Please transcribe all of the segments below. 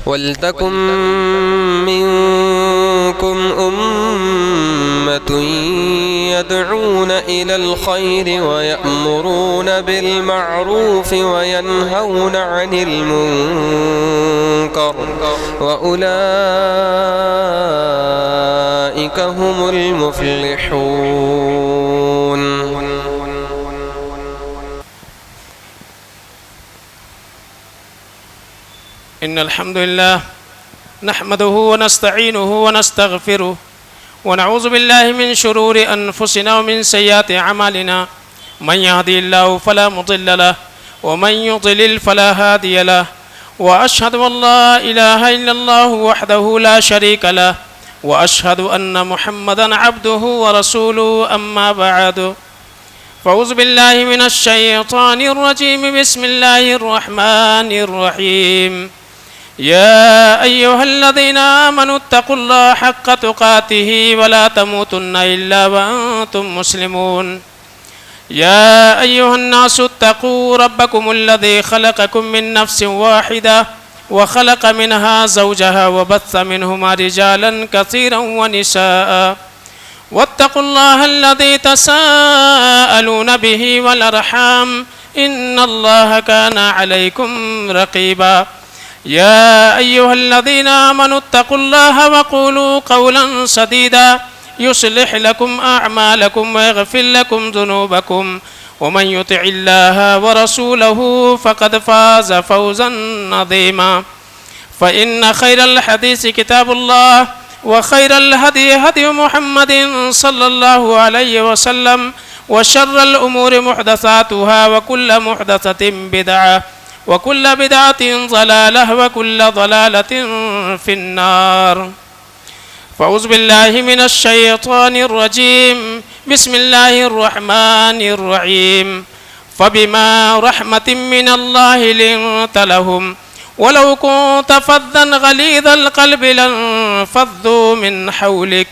وَلْتَكُن مِّنكُمْ أُمَّةٌ يَدْعُونَ إِلَى الْخَيْرِ وَيَأْمُرُونَ بِالْمَعْرُوفِ وَيَنْهَوْنَ عَنِ الْمُنكَرِ وَأُولَئِكَ هُمُ الْمُفْلِحُونَ. إن الحمد لله نحمده ونستعينه ونستغفره ونعوذ بالله من شرور أنفسنا ومن سيئات أعمالنا من يهدي الله فلا مضل له ومن يضلل فلا هادي له وأشهد أن لا إله إلا الله وحده لا شريك له وأشهد أن محمدا عبده ورسوله أما بعد فأعوذ بالله من الشيطان الرجيم بسم الله الرحمن الرحيم يا أيها الذين آمنوا اتقوا الله حق تقاته ولا تموتن إلا وأنتم مسلمون يا أيها الناس اتقوا ربكم الذي خلقكم من نفس واحدة وخلق منها زوجها وبث منهما رجالا كثيرا ونساء واتقوا الله الذي تساءلون به والأرحام إن الله كان عليكم رقيبا يا أيها الذين آمنوا اتقوا الله وقولوا قولا سديدا يصلح لكم أعمالكم ويغفر لكم ذنوبكم ومن يطع الله ورسوله فقد فاز فوزا عظيما فإن خير الحديث كتاب الله وخير الهدي هدي محمد صلى الله عليه وسلم وشر الأمور محدثاتها وكل محدثة بدعة وكل بدعة ضلالة وكل ضلالة في النار. فأعوذ بالله من الشيطان الرجيم بسم الله الرحمن الرحيم فبما رحمة من الله لنت لهم ولو كنت فظا غليظ القلب لانفضوا من حولك.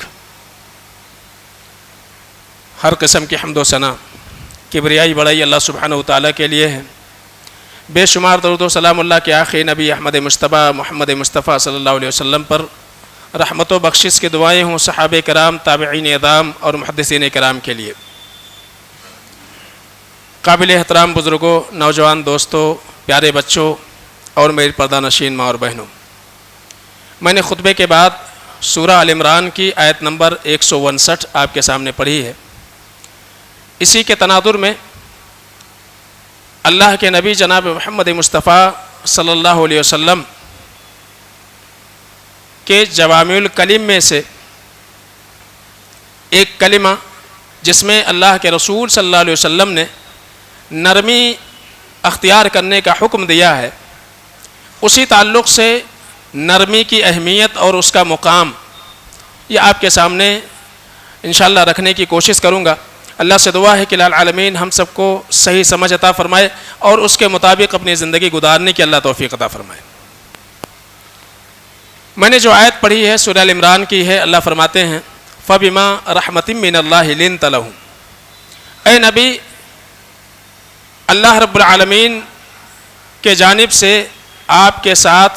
ہر قسم کی حمد و ثنا کبریائی بڑائی اللہ سبحانہ و تعالیٰ کے لیے ہے. بے شمار درود و سلام اللہ کے آخری نبی احمد مصطفیٰ محمد مصطفیٰ صلی اللہ علیہ وسلم پر رحمت و بخشش کی دعائیں ہوں صحابہ کرام، تابعین اعظام اور محدثین کرام کے لیے. قابل احترام بزرگوں، نوجوان دوستوں، پیارے بچوں اور میری پردہ نشین ماں اور بہنوں، میں نے خطبے کے بعد سورہ آل عمران کی آیت نمبر 159 آپ کے سامنے پڑھی ہے. اسی کے تناظر میں اللہ کے نبی جناب محمد مصطفیٰ صلی اللہ علیہ وسلم کے جوامع الکلم میں سے ایک کلمہ جس میں اللہ کے رسول صلی اللہ علیہ وسلم نے نرمی اختیار کرنے کا حکم دیا ہے، اسی تعلق سے نرمی کی اہمیت اور اس کا مقام یہ آپ کے سامنے انشاءاللہ رکھنے کی کوشش کروں گا. اللہ سے دعا ہے کہ العالمین ہم سب کو صحیح سمجھ عطا فرمائے اور اس کے مطابق اپنی زندگی گزارنے کی اللہ توفیق عطا فرمائے. میں نے جو آیت پڑھی ہے سورہ آل عمران کی ہے. اللہ فرماتے ہیں فَبِمَا رَحْمَةٍ مِّنَ اللَّهِ لِنْتَ لَهُمْ. اے نبی، اللہ رب العالمین کے جانب سے آپ کے ساتھ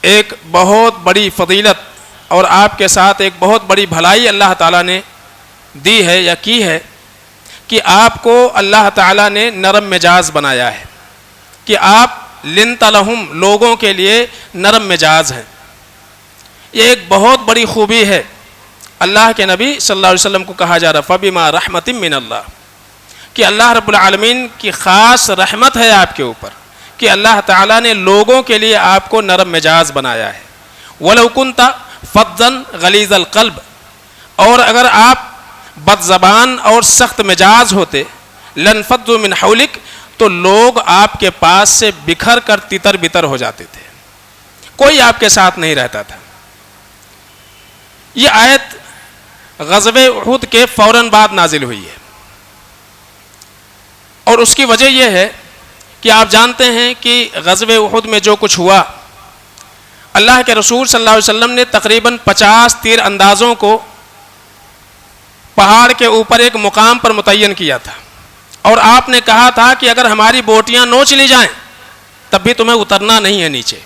ایک بہت بڑی فضیلت اور آپ کے ساتھ ایک بہت بڑی بھلائی اللہ تعالیٰ نے دی ہے یا کی ہے کہ آپ کو اللہ تعالیٰ نے نرم مزاج بنایا ہے، کہ آپ لنت لہم لوگوں کے لیے نرم مزاج ہیں. یہ ایک بہت بڑی خوبی ہے. اللہ کے نبی صلی اللہ علیہ وسلم کو کہا جا رہا فَبِمَا رَحْمَةٍ مِّنَ اللَّهِ، کہ اللہ رب العالمین کی خاص رحمت ہے آپ کے اوپر کہ اللہ تعالیٰ نے لوگوں کے لیے آپ کو نرم مزاج بنایا ہے. وَلَوْ كُنْتَ فَظًّا غَلِيظَ الْقَلْبِ، اور اگر آپ بد زبان اور سخت مزاج ہوتے لَانفَضُّوا مِنْ حَوْلِكَ، تو لوگ آپ کے پاس سے بکھر کر تتر بتر ہو جاتے تھے، کوئی آپ کے ساتھ نہیں رہتا تھا. یہ آیت غزوہ احد کے فوراً بعد نازل ہوئی ہے، اور اس کی وجہ یہ ہے کہ آپ جانتے ہیں کہ غزوہ احد میں جو کچھ ہوا، اللہ کے رسول صلی اللہ علیہ وسلم نے تقریباً 50 تیر اندازوں کو پہاڑ کے اوپر ایک مقام پر متعین کیا تھا، اور آپ نے کہا تھا کہ اگر ہماری بوٹیاں نوچ لی جائیں تب بھی تمہیں اترنا نہیں ہے نیچے.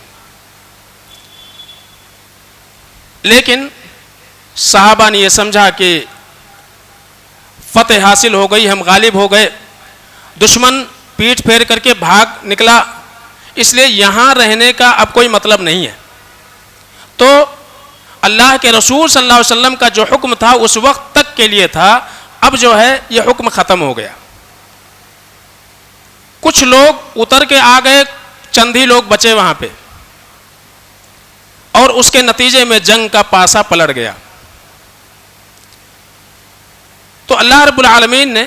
لیکن صحابہ نے یہ سمجھا کہ فتح حاصل ہو گئی, ہم غالب ہو گئے, دشمن پیٹھ پھیر کر کے بھاگ نکلا, اس لیے یہاں رہنے کا اب کوئی مطلب نہیں ہے. تو اللہ کے رسول صلی اللہ علیہ وسلم کا جو حکم تھا اس وقت تک کے لیے تھا, اب جو ہے یہ حکم ختم ہو گیا. کچھ لوگ اتر کے آ گئے, چند ہی لوگ بچے وہاں پہ, اور اس کے نتیجے میں جنگ کا پاسا پلٹ گیا. تو اللہ رب العالمین نے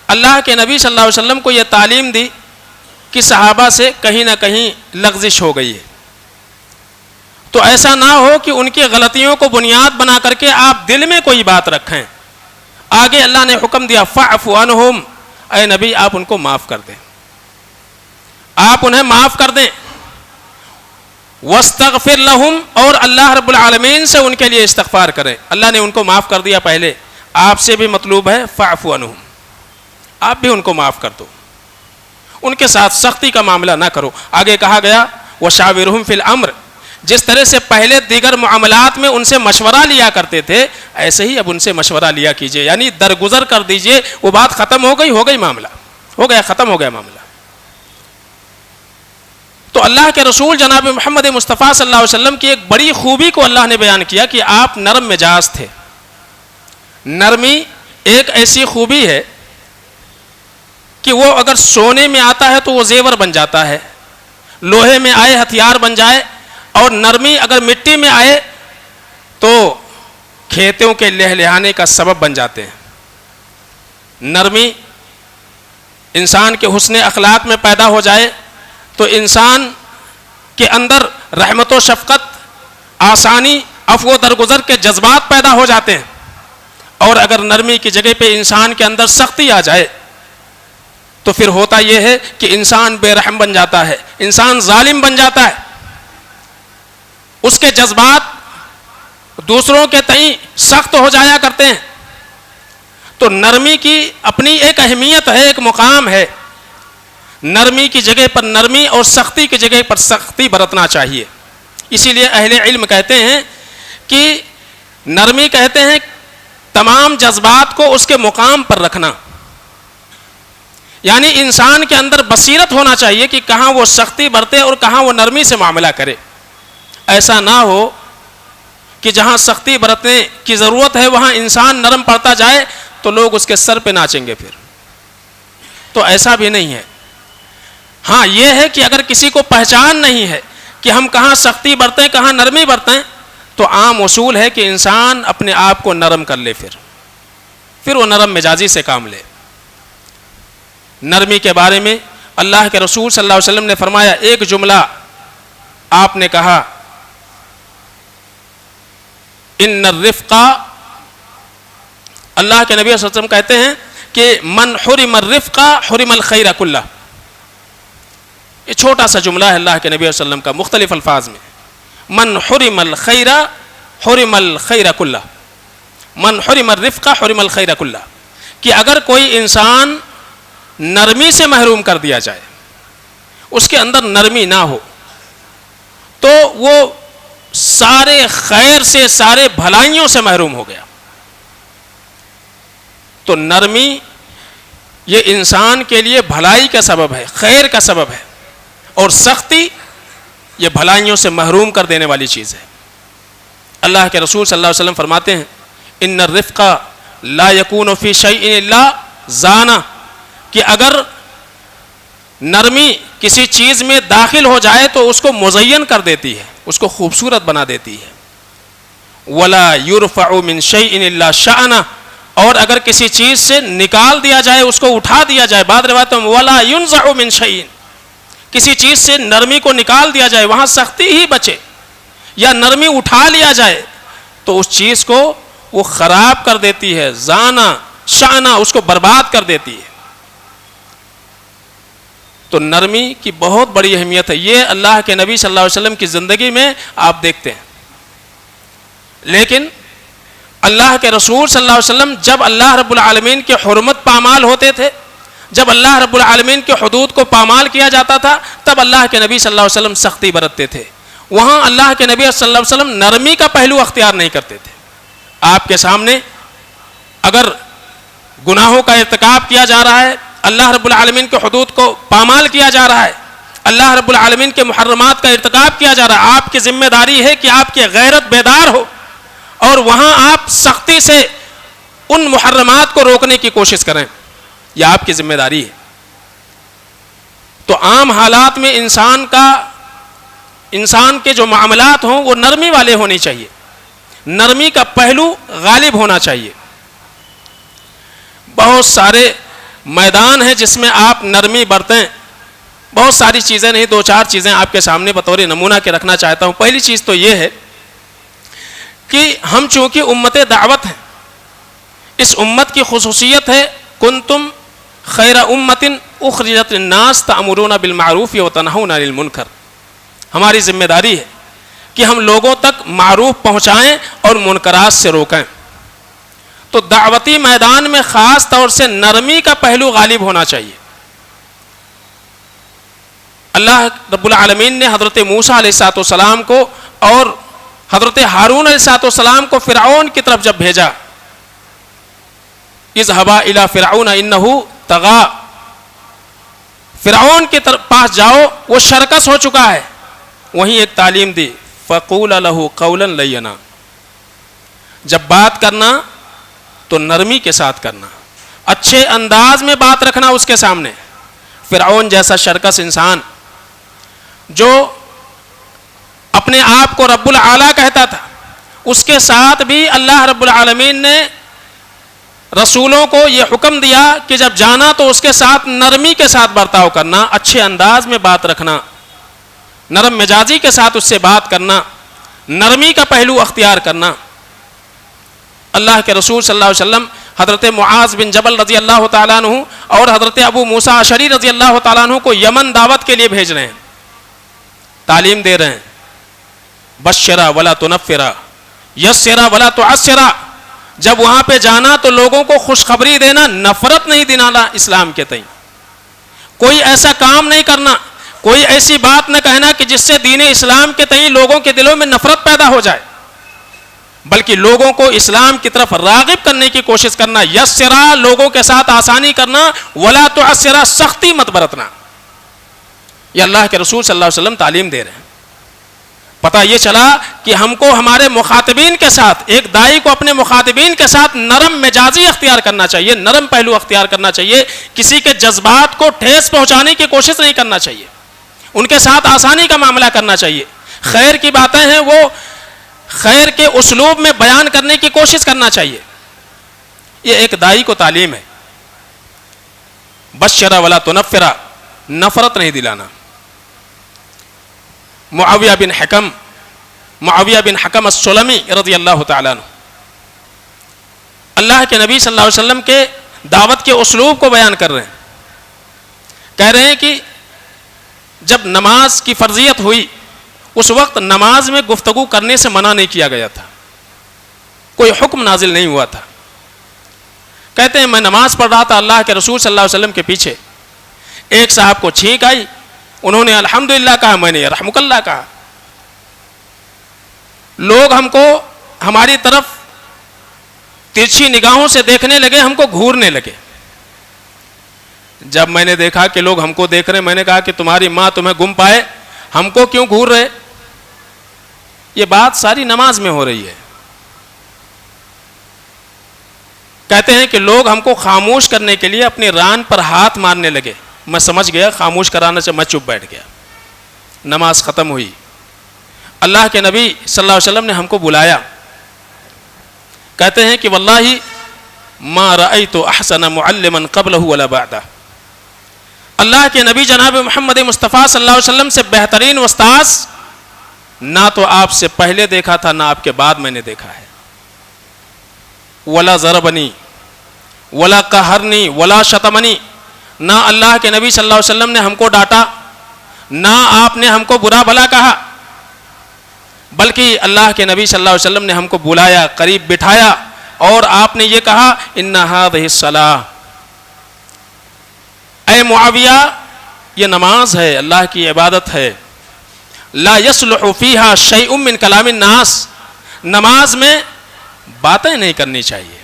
اللہ کے نبی صلی اللہ علیہ وسلم کو یہ تعلیم دی کہ صحابہ سے کہیں نہ کہیں لغزش ہو گئی ہے. تو ایسا نہ ہو کہ ان کی غلطیوں کو بنیاد بنا کر کے آپ دل میں کوئی بات رکھیں. آگے اللہ نے حکم دیا فاعف عنہم, اے نبی آپ ان کو معاف کر دیں, آپ انہیں معاف کر دیں. واستغفر لہم, اور اللہ رب العالمین سے ان کے لیے استغفار کریں. اللہ نے ان کو معاف کر دیا پہلے, آپ سے بھی مطلوب ہے فاعف عنہم, آپ بھی ان کو معاف کر دو, ان کے ساتھ سختی کا معاملہ نہ کرو. آگے کہا گیا وشاورہم فی الامر, جس طرح سے پہلے دیگر معاملات میں ان سے مشورہ لیا کرتے تھے ایسے ہی اب ان سے مشورہ لیا کیجئے, یعنی درگزر کر دیجئے. وہ بات ختم ہو گئی معاملہ ہو گیا, ختم ہو گیا معاملہ. تو اللہ کے رسول جناب محمد مصطفیٰ صلی اللہ علیہ وسلم کی ایک بڑی خوبی کو اللہ نے بیان کیا کہ آپ نرم مزاج تھے. نرمی ایک ایسی خوبی ہے کہ وہ اگر سونے میں آتا ہے تو وہ زیور بن جاتا ہے, لوہے میں آئے ہتھیار بن جائے, اور نرمی اگر مٹی میں آئے تو کھیتوں کے لہلہانے کا سبب بن جاتے ہیں. نرمی انسان کے حسن اخلاق میں پیدا ہو جائے تو انسان کے اندر رحمت و شفقت, آسانی, عفو و درگزر کے جذبات پیدا ہو جاتے ہیں. اور اگر نرمی کی جگہ پہ انسان کے اندر سختی آ جائے تو پھر ہوتا یہ ہے کہ انسان بے رحم بن جاتا ہے, انسان ظالم بن جاتا ہے. اس کے جذبات دوسروں کے تئیں سخت ہو جایا کرتے ہیں. تو نرمی کی اپنی ایک اہمیت ہے, ایک مقام ہے. نرمی کی جگہ پر نرمی اور سختی کی جگہ پر سختی برتنا چاہیے. اسی لیے اہل علم کہتے ہیں کہ نرمی کہتے ہیں تمام جذبات کو اس کے مقام پر رکھنا, یعنی انسان کے اندر بصیرت ہونا چاہیے کہ کہاں وہ سختی برتے اور کہاں وہ نرمی سے معاملہ کرے. ایسا نہ ہو کہ جہاں سختی برتنے کی ضرورت ہے وہاں انسان نرم پڑتا جائے تو لوگ اس کے سر پہ ناچیں گے. پھر تو ایسا بھی نہیں ہے. ہاں یہ ہے کہ اگر کسی کو پہچان نہیں ہے کہ ہم کہاں سختی برتیں کہاں نرمی برتیں, تو عام اصول ہے کہ انسان اپنے آپ کو نرم کر لے, پھر وہ نرم مزاجی سے کام لے. نرمی کے بارے میں اللہ کے رسول صلی اللہ علیہ وسلم نے فرمایا, ایک جملہ آپ نے کہا ان الرفق, اللہ کے نبی صلی اللہ علیہ وسلم کہتے ہیں کہ من حرم الرفق حرم الخیر کلہ. یہ چھوٹا سا جملہ ہے اللہ کے نبی صلی اللہ علیہ وسلم کا مختلف الفاظ میں. من حرم الخیر حرم الخیر کلہ, من حرم الرفق حرم الخیر کلہ, کہ اگر کوئی انسان نرمی سے محروم کر دیا جائے, اس کے اندر نرمی نہ ہو, تو وہ سارے خیر سے, سارے بھلائیوں سے محروم ہو گیا. تو نرمی یہ انسان کے لیے بھلائی کا سبب ہے, خیر کا سبب ہے, اور سختی یہ بھلائیوں سے محروم کر دینے والی چیز ہے. اللہ کے رسول صلی اللہ علیہ وسلم فرماتے ہیں ان الرفق لا یکون فی شیء الا زانہ, کہ اگر نرمی کسی چیز میں داخل ہو جائے تو اس کو مزین کر دیتی ہے, اس کو خوبصورت بنا دیتی ہے. ولا یرفع من شیء الا شأنہ, اور اگر کسی چیز سے نکال دیا جائے, اس کو اٹھا دیا جائے, بعض روایتوں میں ولا ینزع من شیء, کسی چیز سے نرمی کو نکال دیا جائے, وہاں سختی ہی بچے, یا نرمی اٹھا لیا جائے تو اس چیز کو وہ خراب کر دیتی ہے, زانہ شأنہ, اس کو برباد کر دیتی ہے. تو نرمی کی بہت بڑی اہمیت ہے. یہ اللہ کے نبی صلی اللہ علیہ وسلم کی زندگی میں آپ دیکھتے ہیں. لیکن اللہ کے رسول صلی اللہ علیہ وسلم جب اللہ رب العالمین کے حرمت پامال ہوتے تھے, جب اللہ رب العالمین کے حدود کو پامال کیا جاتا تھا تب اللہ کے نبی صلی اللہ علیہ وسلم سختی برتتے تھے. وہاں اللہ کے نبی صلی اللہ علیہ وسلم نرمی کا پہلو اختیار نہیں کرتے تھے. آپ کے سامنے اگر گناہوں کا ارتکاب کیا جا رہا ہے, اللہ رب العالمین کے حدود کو پامال کیا جا رہا ہے, اللہ رب العالمین کے محرمات کا ارتکاب کیا جا رہا ہے, آپ کی ذمہ داری ہے کہ آپ کی غیرت بیدار ہو اور وہاں آپ سختی سے ان محرمات کو روکنے کی کوشش کریں. یہ آپ کی ذمہ داری ہے. تو عام حالات میں انسان کے جو معاملات ہوں وہ نرمی والے ہونے چاہیے, نرمی کا پہلو غالب ہونا چاہیے. بہت سارے میدان ہیں جس میں آپ نرمی برتیں. بہت ساری چیزیں نہیں, 2-4 چیزیں آپ کے سامنے بطور نمونہ کے رکھنا چاہتا ہوں. پہلی چیز تو یہ ہے کہ ہم چونکہ امت دعوت ہیں, اس امت کی خصوصیت ہے کنتم خیر امت اخرجت للناس تأمرون بالمعروف وتنہون عن المنکر. ہماری ذمہ داری ہے کہ ہم لوگوں تک معروف پہنچائیں اور منکرات سے روکیں. تو دعوتی میدان میں خاص طور سے نرمی کا پہلو غالب ہونا چاہیے. اللہ رب العالمین نے حضرت موسیٰ علیہ السلام کو اور حضرت ہارون علیہ السلام کو فرعون کی طرف جب بھیجا, اذهبا الى فرعون انه طغى, فرعون کے پاس جاؤ وہ شرکس ہو چکا ہے. وہیں ایک تعلیم دی, فقولا له قولا لینا, جب بات کرنا تو نرمی کے ساتھ کرنا, اچھے انداز میں بات رکھنا اس کے سامنے. فرعون جیسا شرکس انسان جو اپنے آپ کو رب العالی کہتا تھا, اس کے ساتھ بھی اللہ رب العالمین نے رسولوں کو یہ حکم دیا کہ جب جانا تو اس کے ساتھ نرمی کے ساتھ برتاؤ کرنا, اچھے انداز میں بات رکھنا, نرم مزاجی کے ساتھ اس سے بات کرنا, نرمی کا پہلو اختیار کرنا. اللہ کے رسول صلی اللہ علیہ وسلم حضرت معاذ بن جبل رضی اللہ تعالیٰ عنہ اور حضرت ابو موسیٰ اشعری رضی اللہ تعالیٰ عنہ کو یمن دعوت کے لیے بھیج رہے ہیں, تعلیم دے رہے ہیں. بشرا ولا تنفرا, یسرا ولا تعسرا. جب وہاں پہ جانا تو لوگوں کو خوشخبری دینا, نفرت نہیں دلانا اسلام کے تئیں. کوئی ایسا کام نہیں کرنا, کوئی ایسی بات نہ کہنا کہ جس سے دین اسلام کے تئیں لوگوں کے دلوں میں نفرت پیدا ہو جائے, بلکہ لوگوں کو اسلام کی طرف راغب کرنے کی کوشش کرنا. یسرا, لوگوں کے ساتھ آسانی کرنا, ولا تعسرا, سختی مت برتنا. یہ اللہ کے رسول صلی اللہ علیہ وسلم تعلیم دے رہے ہیں. پتہ یہ چلا کہ ہم کو ہمارے مخاطبین کے ساتھ, ایک داعی کو اپنے مخاطبین کے ساتھ نرم مزاجی اختیار کرنا چاہیے, نرم پہلو اختیار کرنا چاہیے. کسی کے جذبات کو ٹھیس پہنچانے کی کوشش نہیں کرنا چاہیے, ان کے ساتھ آسانی کا معاملہ کرنا چاہیے. خیر کی باتیں ہیں وہ خیر کے اسلوب میں بیان کرنے کی کوشش کرنا چاہیے. یہ ایک داعی کو تعلیم ہے. بشرا ولا تنفرا, نفرت نہیں دلانا. معاویہ بن حکم السلمی رضی اللہ تعالیٰ عنہ اللہ کے نبی صلی اللہ علیہ وسلم کے دعوت کے اسلوب کو بیان کر رہے ہیں. کہہ رہے ہیں کہ جب نماز کی فرضیت ہوئی اس وقت نماز میں گفتگو کرنے سے منع نہیں کیا گیا تھا, کوئی حکم نازل نہیں ہوا تھا. کہتے ہیں میں نماز پڑھ رہا تھا اللہ کے رسول صلی اللہ علیہ وسلم کے پیچھے, ایک صاحب کو چھینک آئی, انہوں نے الحمدللہ کہا, میں نے رحمک اللہ کہا. لوگ ہم کو ہماری طرف ترچھی نگاہوں سے دیکھنے لگے, ہم کو گھورنے لگے. جب میں نے دیکھا کہ لوگ ہم کو دیکھ رہے, میں نے کہا کہ تمہاری ماں تمہیں گم پائے, ہم کو کیوں گھور رہے؟ یہ بات ساری نماز میں ہو رہی ہے. کہتے ہیں کہ لوگ ہم کو خاموش کرنے کے لیے اپنی ران پر ہاتھ مارنے لگے. میں سمجھ گیا خاموش کرانا سے, میں چپ بیٹھ گیا. نماز ختم ہوئی, اللہ کے نبی صلی اللہ علیہ وسلم نے ہم کو بلایا. کہتے ہیں کہ واللہ ما رأیت احسن معلما قبلہ ولا بعدہ, اللہ کے نبی جناب محمد مصطفیٰ صلی اللہ علیہ وسلم سے بہترین استاذ نہ تو آپ سے پہلے دیکھا تھا نہ آپ کے بعد میں نے دیکھا ہے. ولا ضربنی ولا قہرنی ولا شتمنی, نہ اللہ کے نبی صلی اللہ علیہ وسلم نے ہم کو ڈانٹا, نہ آپ نے ہم کو برا بھلا کہا, بلکہ اللہ کے نبی صلی اللہ علیہ وسلم نے ہم کو بلایا, قریب بٹھایا اور آپ نے یہ کہا ان هذه الصلاة, اے معاویہ یہ نماز ہے، اللہ کی عبادت ہے، لا یصلح فیہا شیء من کلام الناس، نماز میں باتیں نہیں کرنی چاہیے،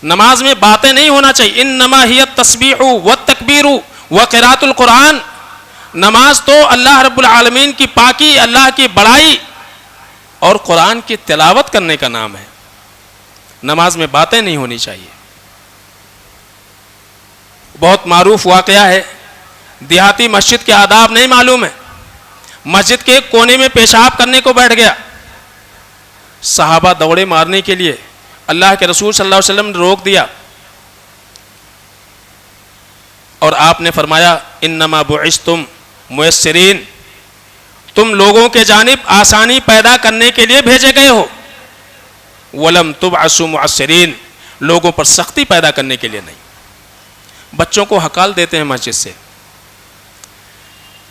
نماز میں باتیں نہیں ہونا چاہیے، انما ہی التسبیح والتکبیر وقراءۃ القرآن، نماز تو اللہ رب العالمین کی پاکی، اللہ کی بڑائی اور قرآن کی تلاوت کرنے کا نام ہے، نماز میں باتیں نہیں ہونی چاہیے۔ بہت معروف واقعہ ہے، دیہاتی مسجد کے آداب نہیں معلوم ہے، مسجد کے کونے میں پیشاب کرنے کو بیٹھ گیا، صحابہ دوڑے مارنے کے لیے، اللہ کے رسول صلی اللہ علیہ وسلم نے روک دیا اور آپ نے فرمایا انما بعثتم میسرین، تم لوگوں کے جانب آسانی پیدا کرنے کے لیے بھیجے گئے ہو، ولم تبعثوا معسرین، لوگوں پر سختی پیدا کرنے کے لیے نہیں۔ بچوں کو ہکال دیتے ہیں مسجد سے،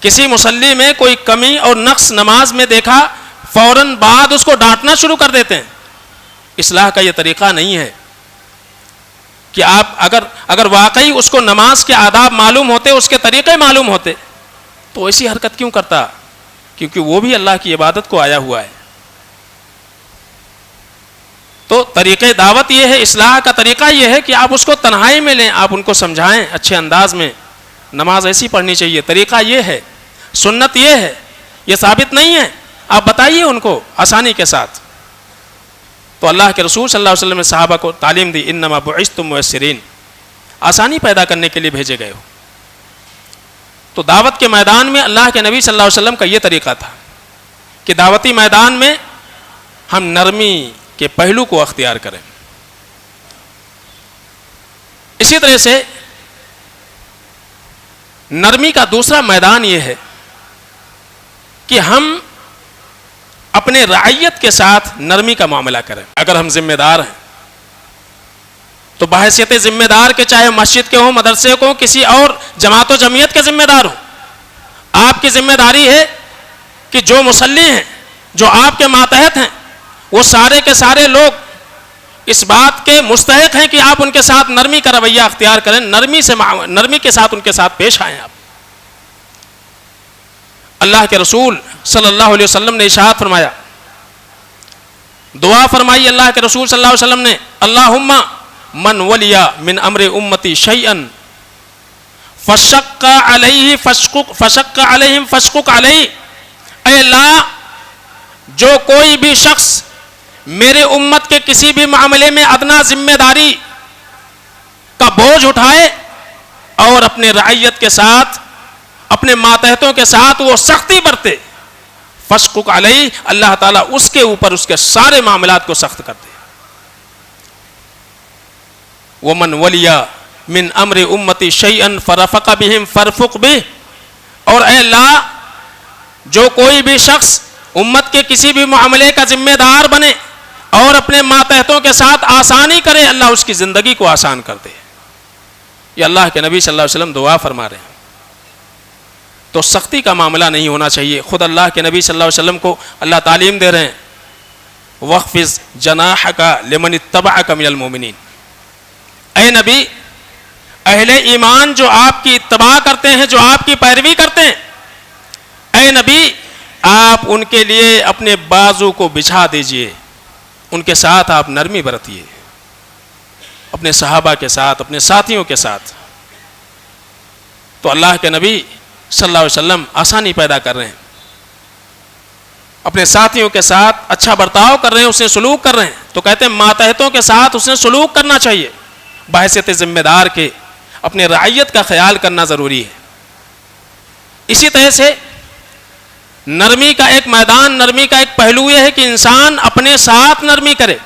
کسی مصلی میں کوئی کمی اور نقص نماز میں دیکھا فوراً بعد اس کو ڈانٹنا شروع کر دیتے ہیں، اصلاح کا یہ طریقہ نہیں ہے کہ آپ اگر واقعی اس کو نماز کے آداب معلوم ہوتے، اس کے طریقے معلوم ہوتے تو ایسی حرکت کیوں کرتا، کیونکہ وہ بھی اللہ کی عبادت کو آیا ہوا ہے۔ تو طریقے دعوت یہ ہے، اصلاح کا طریقہ یہ ہے کہ آپ اس کو تنہائی میں لیں، آپ ان کو سمجھائیں اچھے انداز میں، نماز ایسی پڑھنی چاہیے، طریقہ یہ ہے، سنت یہ ہے، یہ ثابت نہیں ہے، آپ بتائیے ان کو آسانی کے ساتھ۔ تو اللہ کے رسول صلی اللہ علیہ وسلم نے صحابہ کو تعلیم دی انما بعثتم میسرین، آسانی پیدا کرنے کے لیے بھیجے گئے ہو۔ تو دعوت کے میدان میں اللہ کے نبی صلی اللہ علیہ وسلم کا یہ طریقہ تھا کہ دعوتی میدان میں ہم نرمی کے پہلو کو اختیار کریں۔ اسی طرح سے نرمی کا دوسرا میدان یہ ہے کہ ہم اپنے رعیت کے ساتھ نرمی کا معاملہ کریں۔ اگر ہم ذمہ دار ہیں تو بحیثیت ذمہ دار کے، چاہے مسجد کے ہوں، مدرسے کو، کسی اور جماعت و جمعیت کے ذمہ دار ہوں، آپ کی ذمہ داری ہے کہ جو مصلی ہیں، جو آپ کے ماتحت ہیں، وہ سارے کے سارے لوگ اس بات کے مستحق ہیں کہ آپ ان کے ساتھ نرمی کا رویہ اختیار کریں، نرمی کے ساتھ ان کے ساتھ پیش آئیں۔ آپ اللہ کے رسول صلی اللہ علیہ وسلم نے ارشاد فرمایا، دعا فرمائی اللہ کے رسول صلی اللہ علیہ وسلم نے، اللہم من ولی من امر امتی شیئا فشق علیہ فشقق علیہ، اے اللہ جو کوئی بھی شخص میرے امت کے کسی بھی معاملے میں ادنا ذمہ داری کا بوجھ اٹھائے اور اپنے رعیت کے ساتھ، اپنے ماتحتوں کے ساتھ وہ سختی برتے، فشقق علیہ، اللہ تعالیٰ اس کے اوپر اس کے سارے معاملات کو سخت کرتے۔ ومن ولی من امر امتی شیئا فرفق بہم فرفق بہ، اور اے اللہ جو کوئی بھی شخص امت کے کسی بھی معاملے کا ذمہ دار بنے اور اپنے ماتحتوں کے ساتھ آسانی کرے، اللہ اس کی زندگی کو آسان کر دے۔ یہ اللہ کے نبی صلی اللہ علیہ وسلم دعا فرما رہے ہیں۔ تو سختی کا معاملہ نہیں ہونا چاہیے۔ خود اللہ کے نبی صلی اللہ علیہ وسلم کو اللہ تعلیم دے رہے ہیں، وَخْفِضْ جَنَاحَكَ لِمَنِ اتَّبَعَكَ مِنَ الْمُؤْمِنِينَ، اے نبی اہل ایمان جو آپ کی اتباع کرتے ہیں، جو آپ کی پیروی کرتے ہیں، اے نبی آپ ان کے لیے اپنے بازو کو بچھا دیجئے، ان کے ساتھ آپ نرمی برتیے، اپنے صحابہ کے ساتھ، اپنے ساتھیوں کے ساتھ۔ تو اللہ کے نبی صلی اللہ علیہ وسلم آسانی پیدا کر رہے ہیں، اپنے ساتھیوں کے ساتھ اچھا برتاؤ کر رہے ہیں، اسے سلوک کر رہے ہیں۔ تو کہتے ہیں ماتحتوں کے ساتھ اسے سلوک کرنا چاہیے، بحیثیت ذمہ دار کے اپنے رعیت کا خیال کرنا ضروری ہے۔ اسی طرح سے نرمی کا ایک میدان، نرمی کا ایک پہلو یہ ہے کہ انسان اپنے ساتھ نرمی کرے،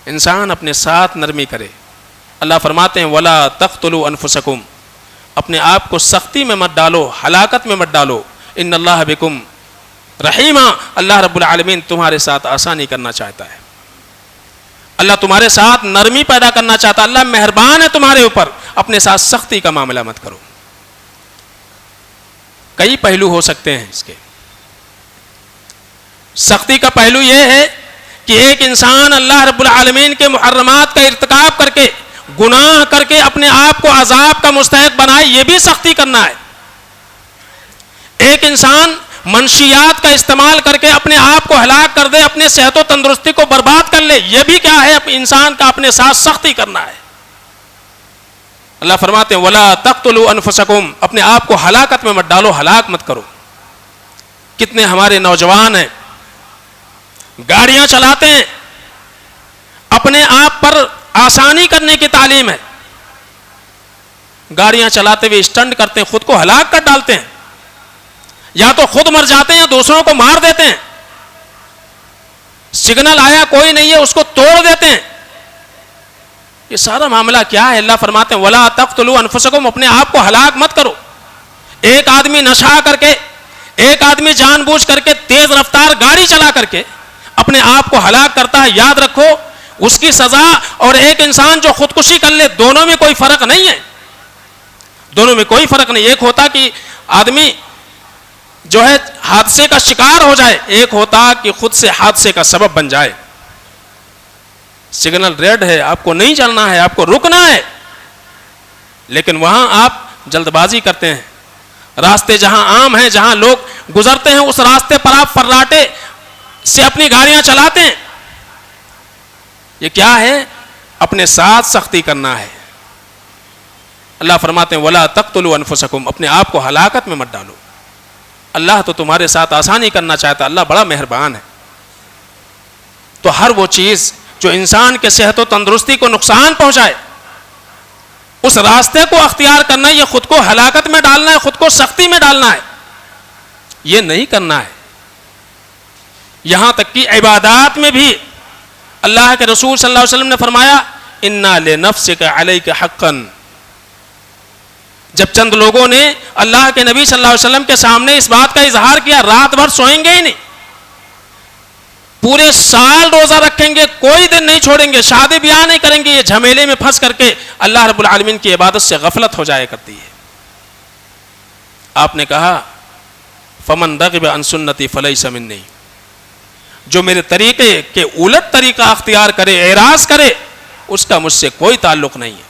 انسان اپنے ساتھ نرمی کرے۔ اللہ فرماتے ہیں وَلَا تَقْتُلُوا أَنفُسَكُمْ، اپنے آپ کو سختی میں مت ڈالو، ہلاکت میں مت ڈالو، ان اللہ بکم رحیمہ، اللہ رب العالمین تمہارے ساتھ آسانی کرنا چاہتا ہے، اللہ تمہارے ساتھ نرمی پیدا کرنا چاہتا ہے، اللہ مہربان ہے تمہارے اوپر، اپنے ساتھ سختی کا معاملہ مت کرو۔ کئی پہلو ہو سکتے ہیں اس کے۔ سختی کا پہلو یہ ہے کہ ایک انسان اللہ رب العالمین کے محرمات کا ارتکاب کر کے گناہ کر کے اپنے آپ کو عذاب کا مستحق بنائے، یہ بھی سختی کرنا ہے۔ ایک انسان منشیات کا استعمال کر کے اپنے آپ کو ہلاک کر دے، اپنے صحت و تندرستی کو برباد کر لے، یہ بھی کیا ہے؟ انسان کا اپنے ساتھ سختی کرنا ہے۔ اللہ فرماتے ہیں وَلَا تَقْتُلُوا أَنفُسَكُمْ، اپنے آپ کو ہلاکت میں مت ڈالو، ہلاک مت کرو۔ کتنے ہمارے نوجوان ہیں گاڑیاں چلاتے ہیں، اپنے آپ پر آسانی کرنے کی تعلیم ہے، گاڑیاں چلاتے ہوئے اسٹنٹ کرتے ہیں، خود کو ہلاک کر ڈالتے ہیں، یا تو خود مر جاتے ہیں یا دوسروں کو مار دیتے ہیں۔ سگنل آیا کوئی نہیں ہے، اس کو توڑ دیتے ہیں۔ یہ سارا معاملہ کیا ہے؟ اللہ فرماتے ہیں وَلَا تَقْتُلُوا أَنفُسَكُمْ، اپنے آپ کو ہلاک مت کرو۔ ایک آدمی نشہ کر کے، ایک آدمی جان بوجھ کر کے تیز رفتار گاڑی چلا کر کے اپنے آپ کو ہلاک کرتا ہے، یاد رکھو اس کی سزا اور ایک انسان جو خودکشی کر لے، دونوں میں کوئی فرق نہیں ہے، دونوں میں کوئی فرق نہیں۔ ایک ہوتا کہ آدمی جو ہے حادثے کا شکار ہو جائے، ایک ہوتا کہ خود سے حادثے کا سبب بن جائے۔ سگنل ریڈ ہے، آپ کو نہیں چلنا ہے، آپ کو رکنا ہے، لیکن وہاں آپ جلد بازی کرتے ہیں۔ راستے جہاں عام ہیں، جہاں لوگ گزرتے ہیں، اس راستے پر آپ فراٹے سے اپنی گاڑیاں چلاتے ہیں۔ یہ کیا ہے؟ اپنے ساتھ سختی کرنا ہے۔ اللہ فرماتے ہیں وَلَا تَقْتُلُوا أَنفُسَكُمْ، اپنے آپ کو ہلاکت میں مت ڈالو۔ اللہ تو تمہارے ساتھ آسانی کرنا چاہتا، اللہ بڑا مہربان ہے۔ تو ہر وہ چیز جو انسان کے صحت و تندرستی کو نقصان پہنچائے، اس راستے کو اختیار کرنا، یہ خود کو ہلاکت میں ڈالنا ہے، خود کو سختی میں ڈالنا ہے، یہ نہیں کرنا ہے۔ یہاں تک کہ عبادات میں بھی اللہ کے رسول صلی اللہ علیہ وسلم نے فرمایا اِنَّا لِنَفْسِكَ عَلَيْكَ حَقًّا۔ جب چند لوگوں نے اللہ کے نبی صلی اللہ علیہ وسلم کے سامنے اس بات کا اظہار کیا، رات بھر سوئیں گے ہی نہیں، پورے سال روزہ رکھیں گے، کوئی دن نہیں چھوڑیں گے، شادی بیاہ نہیں کریں گے، یہ جھمیلے میں پھنس کر کے اللہ رب العالمین کی عبادت سے غفلت ہو جایا کرتی ہے۔ آپ نے کہا فَمَنْ رَغِبَ عَنْ سُنَّتِي فَلَيْسَ مِنِّي، جو میرے طریقے کے الٹ طریقہ اختیار کرے، اعراض کرے، اس کا مجھ سے کوئی تعلق نہیں ہے۔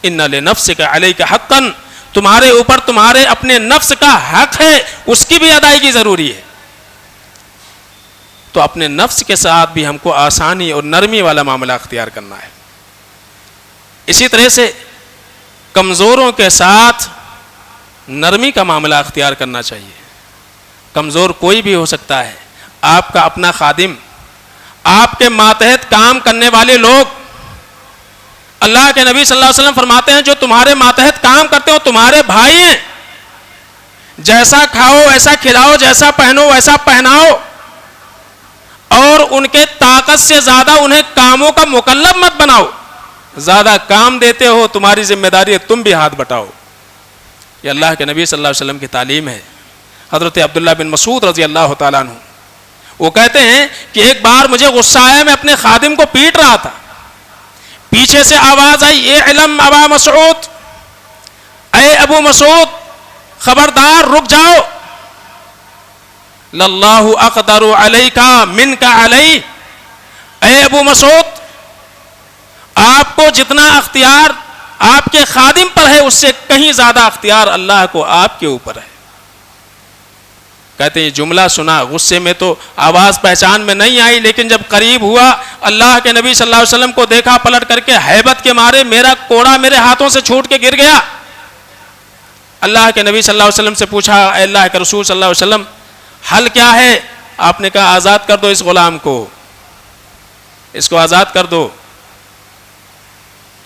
اِنَّ لِنَفْسِكَ عَلَيْكَ حَقًّا، تمہارے اوپر تمہارے اپنے نفس کا حق ہے، اس کی بھی ادائیگی ضروری ہے۔ تو اپنے نفس کے ساتھ بھی ہم کو آسانی اور نرمی والا معاملہ اختیار کرنا ہے۔ اسی طرح سے کمزوروں کے ساتھ نرمی کا معاملہ اختیار کرنا چاہیے۔ کمزور کوئی بھی ہو سکتا ہے، آپ کا اپنا خادم، آپ کے ماتحت کام کرنے والے لوگ۔ اللہ کے نبی صلی اللہ علیہ وسلم فرماتے ہیں جو تمہارے ماتحت کام کرتے ہو تمہارے بھائی ہیں، جیسا کھاؤ ایسا کھلاؤ، جیسا پہنو ویسا پہناؤ، اور ان کے طاقت سے زیادہ انہیں کاموں کا مکلف مت بناؤ۔ زیادہ کام دیتے ہو، تمہاری ذمہ داری ہے تم بھی ہاتھ بٹاؤ۔ یہ اللہ کے نبی صلی اللہ علیہ وسلم کی تعلیم ہے۔ حضرت عبداللہ بن مسعود رضی اللہ تعالیٰ عنہ وہ کہتے ہیں کہ ایک بار مجھے غصہ آیا، میں اپنے خادم کو پیٹ رہا تھا، پیچھے سے آواز آئی اعلم ابا مسعود، اے ابو مسعود خبردار رک جاؤ، للہ اقدر علیک منک علی، اے ابو مسعود آپ کو جتنا اختیار آپ کے خادم پر ہے اس سے کہیں زیادہ اختیار اللہ کو آپ کے اوپر ہے۔ کہتے ہیں جملہ سنا، غصے میں تو آواز پہچان میں نہیں آئی، لیکن جب قریب ہوا اللہ کے نبی صلی اللہ علیہ وسلم کو دیکھا پلٹ کر کے، ہیبت کے مارے میرا کوڑا میرے ہاتھوں سے چھوٹ کے گر گیا۔ اللہ کے نبی صلی اللہ علیہ وسلم سے پوچھا اے اللہ کے رسول صلی اللہ علیہ وسلم حل کیا ہے؟ آپ نے کہا آزاد کر دو اس غلام کو، اس کو آزاد کر دو۔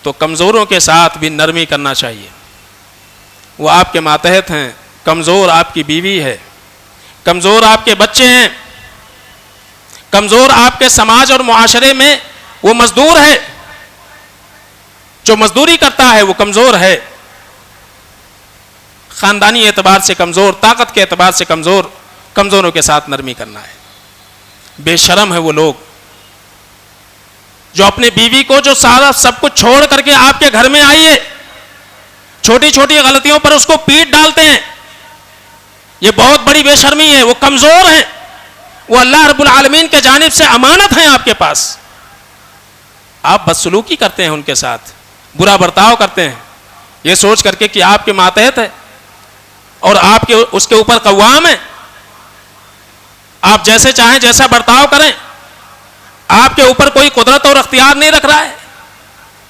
تو کمزوروں کے ساتھ بھی نرمی کرنا چاہیے، وہ آپ کے ماتحت ہیں، کمزور آپ کی بیوی ہے، کمزور آپ کے بچے ہیں، کمزور آپ کے سماج اور معاشرے میں وہ مزدور ہے، جو مزدوری کرتا ہے وہ کمزور ہے، خاندانی اعتبار سے کمزور، طاقت کے اعتبار سے کمزور، کمزوروں کے ساتھ نرمی کرنا ہے۔ بے شرم ہے وہ لوگ جو اپنے بیوی کو جو سارا سب کچھ چھوڑ کر کے آپ کے گھر میں آئی ہے، چھوٹی چھوٹی غلطیوں پر اس کو پیٹ ڈالتے ہیں، یہ بہت بڑی بے شرمی ہے، وہ کمزور ہیں، وہ اللہ رب العالمین کے جانب سے امانت ہیں آپ کے پاس، آپ بدسلوکی کرتے ہیں ان کے ساتھ، برا برتاؤ کرتے ہیں یہ سوچ کر کے کہ آپ کے ماتحت ہے اور آپ کے اس کے اوپر قوام ہے, آپ جیسے چاہیں جیسا برتاؤ کریں, آپ کے اوپر کوئی قدرت اور اختیار نہیں رکھ رہا ہے.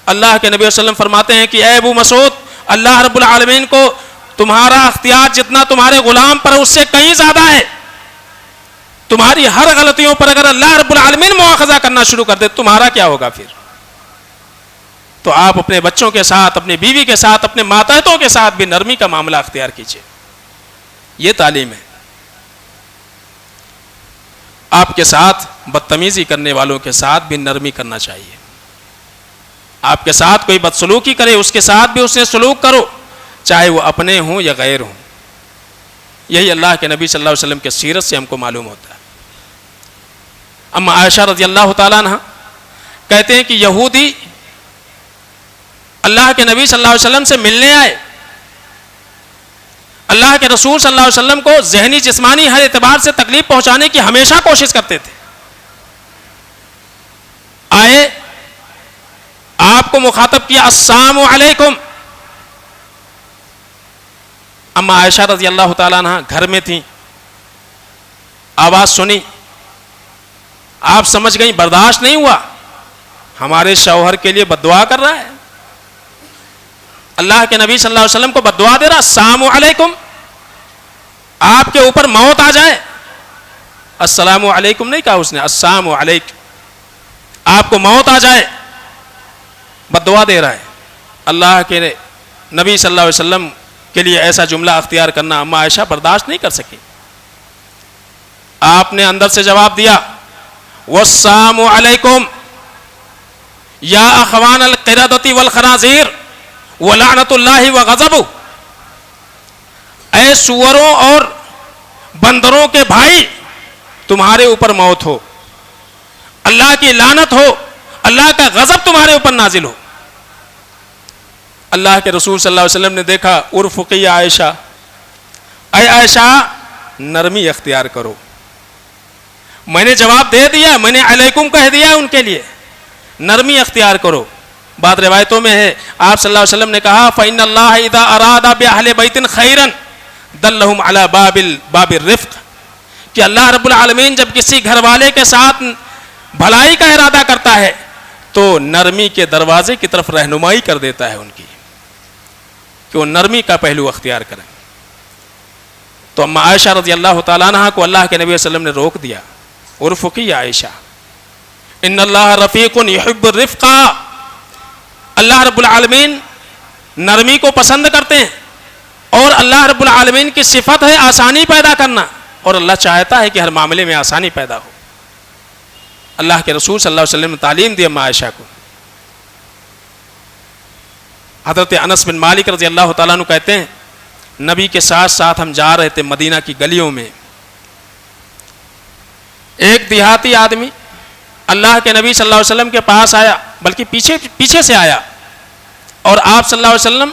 اللہ کے نبی صلی اللہ علیہ وسلم فرماتے ہیں کہ اے ابو مسعود, اللہ رب العالمین کو تمہارا اختیار جتنا تمہارے غلام پر اس سے کہیں زیادہ ہے. تمہاری ہر غلطیوں پر اگر اللہ رب العالمین مواخذہ کرنا شروع کر دے تمہارا کیا ہوگا پھر؟ تو آپ اپنے بچوں کے ساتھ, اپنی بیوی کے ساتھ, اپنے ماتحتوں کے ساتھ بھی نرمی کا معاملہ اختیار کیجیے. یہ تعلیم ہے. آپ کے ساتھ بدتمیزی کرنے والوں کے ساتھ بھی نرمی کرنا چاہیے. آپ کے ساتھ کوئی بدسلوکی کرے اس کے ساتھ بھی اس نے سلوک کرو, چاہے وہ اپنے ہوں یا غیر ہوں. یہی اللہ کے نبی صلی اللہ علیہ وسلم کے سیرت سے ہم کو معلوم ہوتا ہے. اما عائشہ رضی اللہ تعالیٰ عنہ کہتے ہیں کہ یہودی اللہ کے نبی صلی اللہ علیہ وسلم سے ملنے آئے. اللہ کے رسول صلی اللہ علیہ وسلم کو ذہنی جسمانی ہر اعتبار سے تکلیف پہنچانے کی ہمیشہ کوشش کرتے تھے. آئے, آپ کو مخاطب کیا, السلام علیکم. اما عائشہ رضی اللہ تعالیٰ عنہ گھر میں تھیں, آواز سنی, آپ سمجھ گئیں, برداشت نہیں ہوا, ہمارے شوہر کے لیے بد دعا کر رہا ہے. اللہ کے نبی صلی اللہ علیہ وسلم کو بد دعا دے رہا, السلام علیکم, آپ کے اوپر موت آ جائے. السلام علیکم نہیں کہا اس نے, السلام علیکم, آپ کو موت آ جائے, بد دعا دے رہا ہے. اللہ کے نبی صلی اللہ علیہ وسلم کے لیے ایسا جملہ اختیار کرنا اما عائشہ برداشت نہیں کر سکی. آپ نے اندر سے جواب دیا, والسلام علیکم یا اخوان القردۃ والخنازیر ولعنۃ اللہ وغضبہ. اے سوروں اور بندروں کے بھائی, تمہارے اوپر موت ہو, اللہ کی لعنت ہو, اللہ کا غضب تمہارے اوپر نازل ہو. اللہ کے رسول صلی اللہ علیہ وسلم نے دیکھا, ارفقی عائشہ, اے عائشہ نرمی اختیار کرو. میں نے جواب دے دیا, میں نے علیکم کہہ دیا ان کے لیے, نرمی اختیار کرو. بعض روایتوں میں ہے آپ صلی اللہ علیہ وسلم نے کہا, فإن اللہ اذا اراد بأہل بیت خیرا دلہم علی باب الرفق, کہ اللہ رب العالمین جب کسی گھر والے کے ساتھ بھلائی کا ارادہ کرتا ہے تو نرمی کے دروازے کی طرف رہنمائی کر دیتا ہے ان کی, کہ وہ نرمی کا پہلو اختیار کریں. تو اما عائشہ رضی اللہ تعالیٰ عنہ کو اللہ کے نبی صلی اللہ علیہ وسلم نے روک دیا, ارفقی عائشہ, ان اللہ رفیق یحب الرفق, اللہ رب العالمین نرمی کو پسند کرتے ہیں, اور اللہ رب العالمین کی صفت ہے آسانی پیدا کرنا, اور اللہ چاہتا ہے کہ ہر معاملے میں آسانی پیدا ہو. اللہ کے رسول صلی اللہ علیہ وسلم نے تعلیم دی اما عائشہ کو. حضرت انس بن مالک رضی اللہ تعالیٰ عنہ کہتے ہیں, نبی کے ساتھ ساتھ ہم جا رہے تھے مدینہ کی گلیوں میں, ایک دیہاتی آدمی اللہ کے نبی صلی اللہ علیہ وسلم کے پاس آیا, بلکہ پیچھے سے آیا, اور آپ صلی اللہ علیہ وسلم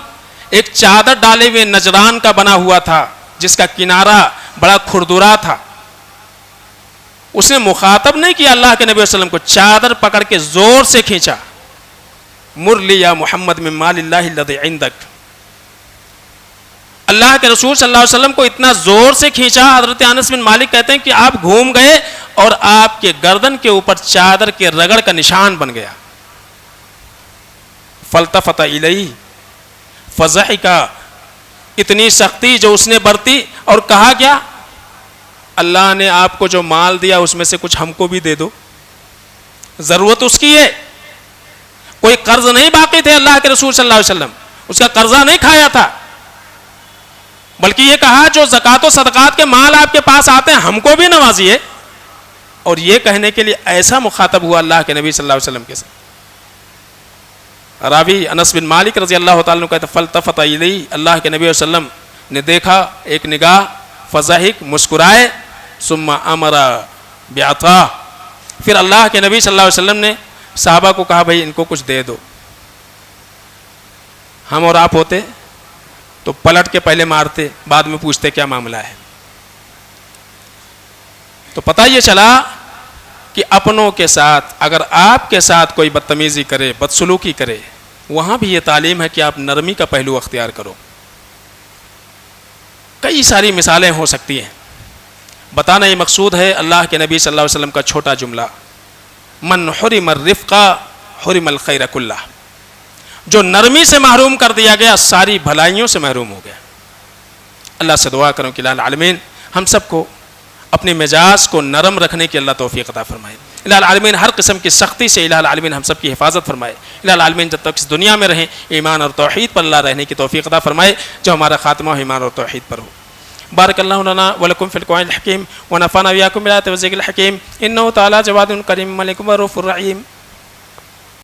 ایک چادر ڈالے ہوئے نجران کا بنا ہوا تھا جس کا کنارہ بڑا کھردرا تھا. اس نے مخاطب نہیں کیا اللہ کے نبی صلی اللہ علیہ وسلم کو, چادر پکڑ کے زور سے کھینچا, مر لی یا محمد من مال اللہ الذی عندک. اللہ کے رسول صلی اللہ علیہ وسلم کو اتنا زور سے کھینچا, حضرت انس بن مالک کہتے ہیں کہ آپ گھوم گئے اور آپ کے گردن کے اوپر چادر کے رگڑ کا نشان بن گیا. فالتفت الیہ فضحک, اتنی سختی جو اس نے برتی, اور کہا کیا, اللہ نے آپ کو جو مال دیا اس میں سے کچھ ہم کو بھی دے دو, ضرورت اس کی ہے. کوئی قرض نہیں باقی تھے اللہ کے رسول صلی اللہ علیہ وسلم, اس کا قرضہ نہیں کھایا تھا, بلکہ یہ کہا جو زکوٰۃ و صدقات کے مال آپ کے پاس آتے ہیں ہم کو بھی نوازیے. اور یہ کہنے کے لیے ایسا مخاطب ہوا اللہ کے نبی صلی اللہ علیہ وسلم کے ساتھ. راوی انس بن مالک رضی اللہ تعالیٰ عنہ کہتے ہیں, فالتفت الیہ, اللہ کے نبی صلی اللہ علیہ وسلم نے دیکھا, ایک نگاہ, فضحک, مسکرائے, ثم امر بعطاء, پھر اللہ کے نبی صلی اللہ علیہ وسلم نے صحابہ کو کہا, بھائی ان کو کچھ دے دو. ہم اور آپ ہوتے تو پلٹ کے پہلے مارتے, بعد میں پوچھتے کیا معاملہ ہے. تو پتہ یہ چلا کہ اپنوں کے ساتھ اگر آپ کے ساتھ کوئی بدتمیزی کرے, بدسلوکی کرے, وہاں بھی یہ تعلیم ہے کہ آپ نرمی کا پہلو اختیار کرو. کئی ساری مثالیں ہو سکتی ہیں. بتانا یہ مقصود ہے اللہ کے نبی صلی اللہ علیہ وسلم کا چھوٹا جملہ، من حرم الرفق حرم الخیر کلہ. جو نرمی سے محروم کر دیا گیا ساری بھلائیوں سے محروم ہو گیا. اللہ سے دعا کروں کہ الہ العالمین ہم سب کو اپنے مزاج کو نرم رکھنے کی اللہ توفیق عطا فرمائے. الہ العالمین ہر قسم کی سختی سے الہ العالمین ہم سب کی حفاظت فرمائے. الہ العالمین جب تک اس دنیا میں رہیں ایمان اور توحید پر اللہ رہنے کی توفیق عطا فرمائے، جو ہمارا خاتمہ ایمان اور توحید پر ہو. بارک اللہ لنا ولکم فی القرآن الحکیم ونفعنا وإیاکم بالآیات والذکر الحکیم انہ تعالی جواد کریم ملک رؤوف رحیم.